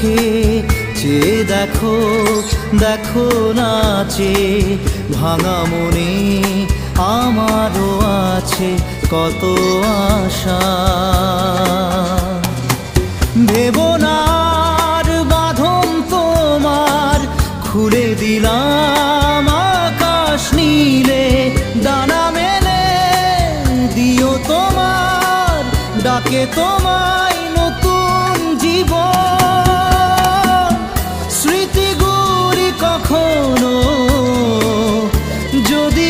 চোখে চেয়ে দেখো, দেখো নাচে ভাঙা মনে আমারও আছে কত আশা। ভেবো না আর বাঁধন তোমার, খুলে দিলাম আকাশ নীলে, ডানা মেলে দিও তোমার ডাকে তোমায় নতুন জীবন। স্মৃতিগুলি কখনো যদি